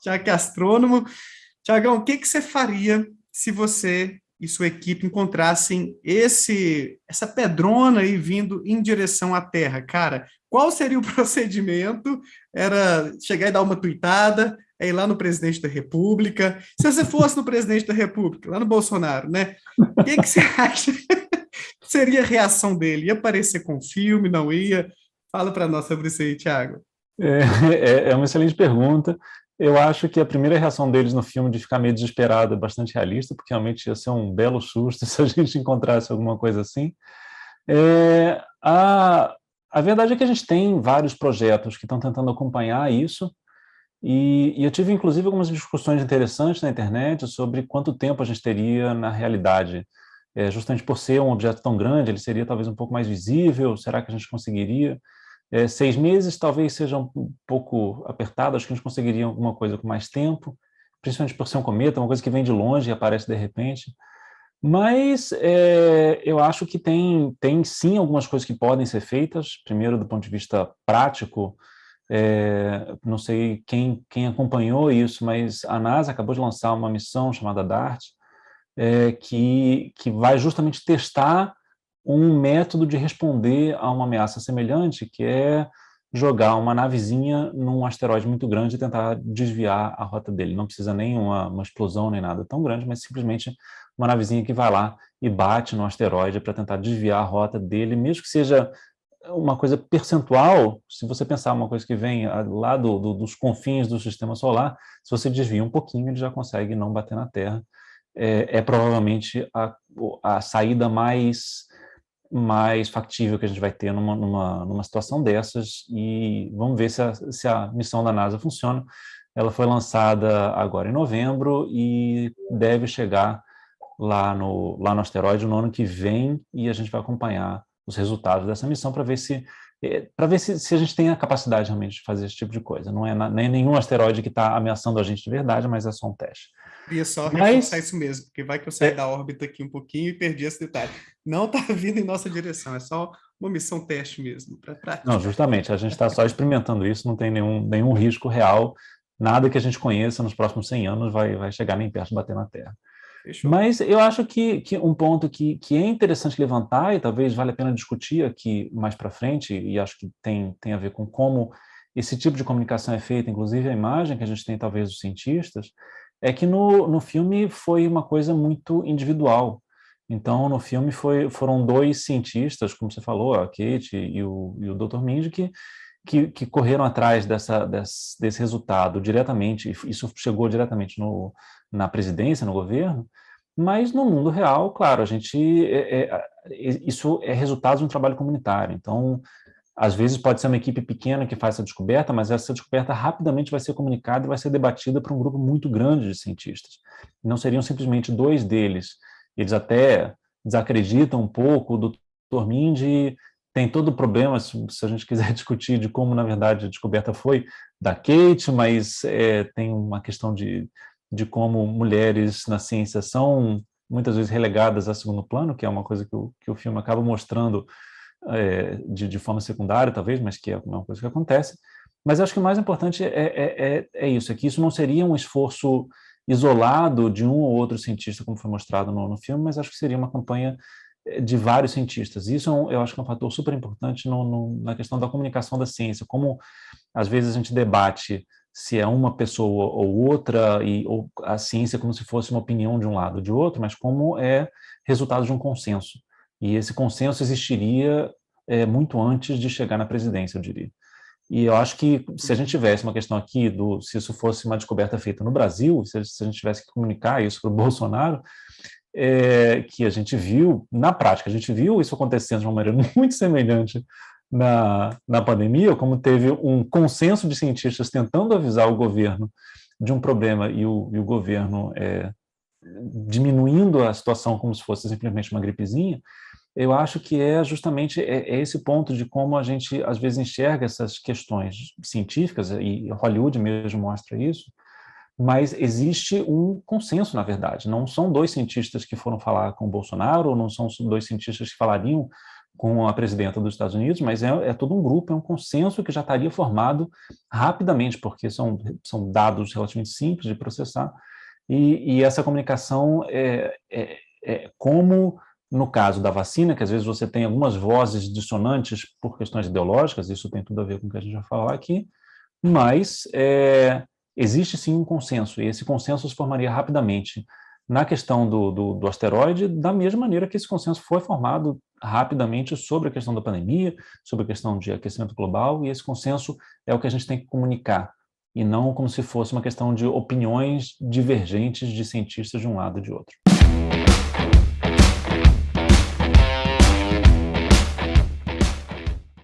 Tiago que é astrônomo. Tiagão, o que que você faria se você e sua equipe encontrassem essa pedrona aí vindo em direção à Terra? Cara, qual seria o procedimento? Era chegar e dar uma tuitada, é ir lá no presidente da República. Se você fosse no presidente da República, lá no Bolsonaro, né? O que que você acha que seria a reação dele? Ia aparecer com filme, não ia? Fala para nós sobre isso aí, Tiago. É uma excelente pergunta. Eu acho que a primeira reação deles no filme de ficar meio desesperado é bastante realista, porque realmente ia ser um belo susto se a gente encontrasse alguma coisa assim. É, a verdade é que a gente tem vários projetos que estão tentando acompanhar isso, e eu tive inclusive algumas discussões interessantes na internet sobre quanto tempo a gente teria na realidade. Justamente por ser um objeto tão grande, ele seria talvez um pouco mais visível, será que a gente conseguiria? 6 meses talvez seja um pouco apertado, acho que a gente conseguiria alguma coisa com mais tempo, principalmente por ser um cometa, uma coisa que vem de longe e aparece de repente. Mas eu acho que tem sim algumas coisas que podem ser feitas. Primeiro, do ponto de vista prático, não sei quem acompanhou isso, mas a NASA acabou de lançar uma missão chamada DART, que vai justamente testar um método de responder a uma ameaça semelhante, que é jogar uma navezinha num asteroide muito grande e tentar desviar a rota dele. Não precisa nem uma explosão nem nada tão grande, mas simplesmente uma navezinha que vai lá e bate no asteroide para tentar desviar a rota dele, mesmo que seja uma coisa percentual. Se você pensar uma coisa que vem lá dos confins do sistema solar, se você desvia um pouquinho, ele já consegue não bater na Terra. É provavelmente a saída mais factível que a gente vai ter numa situação dessas, e vamos ver se a missão da NASA funciona. Ela foi lançada agora em novembro e deve chegar lá no asteroide no ano que vem, e a gente vai acompanhar os resultados dessa missão para ver se a gente tem a capacidade realmente de fazer esse tipo de coisa. Não é nem nenhum asteroide que está ameaçando a gente de verdade, mas é só um teste. Queria só reforçar Mas isso mesmo, porque vai que eu saí é, da órbita aqui um pouquinho e perdi esse detalhe. Não está vindo em nossa direção, é só uma missão teste mesmo, para não, prática. justamente, a gente está só experimentando isso, não tem nenhum risco real, nada que a gente conheça nos próximos 100 anos vai chegar nem perto de bater na Terra. Fechou. Mas eu acho que um ponto que é interessante levantar, e talvez vale a pena discutir aqui mais para frente, e acho que tem a ver com como esse tipo de comunicação é feita, inclusive a imagem que a gente tem talvez dos cientistas, é que no filme foi uma coisa muito individual. Então, no filme foram dois cientistas, como você falou, a Kate e o Dr. Mindy, que correram atrás desse resultado diretamente. Isso chegou diretamente na presidência, no governo, mas no mundo real, claro, isso é resultado de um trabalho comunitário. Então, às vezes pode ser uma equipe pequena que faz essa descoberta, mas essa descoberta rapidamente vai ser comunicada e vai ser debatida por um grupo muito grande de cientistas. Não seriam simplesmente dois deles. Eles até desacreditam um pouco do Dr. Mindy, tem todo o problema, se a gente quiser discutir, de como, na verdade, a descoberta foi da Kate, mas tem uma questão de como mulheres na ciência são muitas vezes relegadas a segundo plano, que é uma coisa que o filme acaba mostrando de forma secundária, talvez, mas que é uma coisa que acontece. Mas acho que o mais importante é isso, é que isso não seria um esforço isolado de um ou outro cientista, como foi mostrado no filme, mas acho que seria uma campanha de vários cientistas. Isso eu acho que é um fator super importante na questão da comunicação da ciência, como às vezes a gente debate se é uma pessoa ou outra, ou a ciência como se fosse uma opinião de um lado ou de outro, mas como é resultado de um consenso. E esse consenso existiria muito antes de chegar na presidência, eu diria. E eu acho que se a gente Uhum. tivesse uma questão aqui se isso fosse uma descoberta feita no Brasil, se a gente tivesse que comunicar isso para o Bolsonaro, que a gente viu, na prática, a gente viu isso acontecendo de uma maneira muito semelhante na pandemia, como teve um consenso de cientistas tentando avisar o governo de um problema e o governo diminuindo a situação como se fosse simplesmente uma gripezinha. Eu acho que é justamente esse ponto de como a gente às vezes enxerga essas questões científicas, e Hollywood mesmo mostra isso, mas existe um consenso, na verdade. Não são dois cientistas que foram falar com o Bolsonaro, ou não são dois cientistas que falariam com a presidenta dos Estados Unidos, mas é todo um grupo, é um consenso que já estaria formado rapidamente, porque são dados relativamente simples de processar, e essa comunicação como no caso da vacina, que às vezes você tem algumas vozes dissonantes por questões ideológicas, isso tem tudo a ver com o que a gente vai falar aqui, mas existe sim um consenso, e esse consenso se formaria rapidamente na questão do asteroide, da mesma maneira que esse consenso foi formado rapidamente sobre a questão da pandemia, sobre a questão de aquecimento global, e esse consenso é o que a gente tem que comunicar, e não como se fosse uma questão de opiniões divergentes de cientistas de um lado e de outro.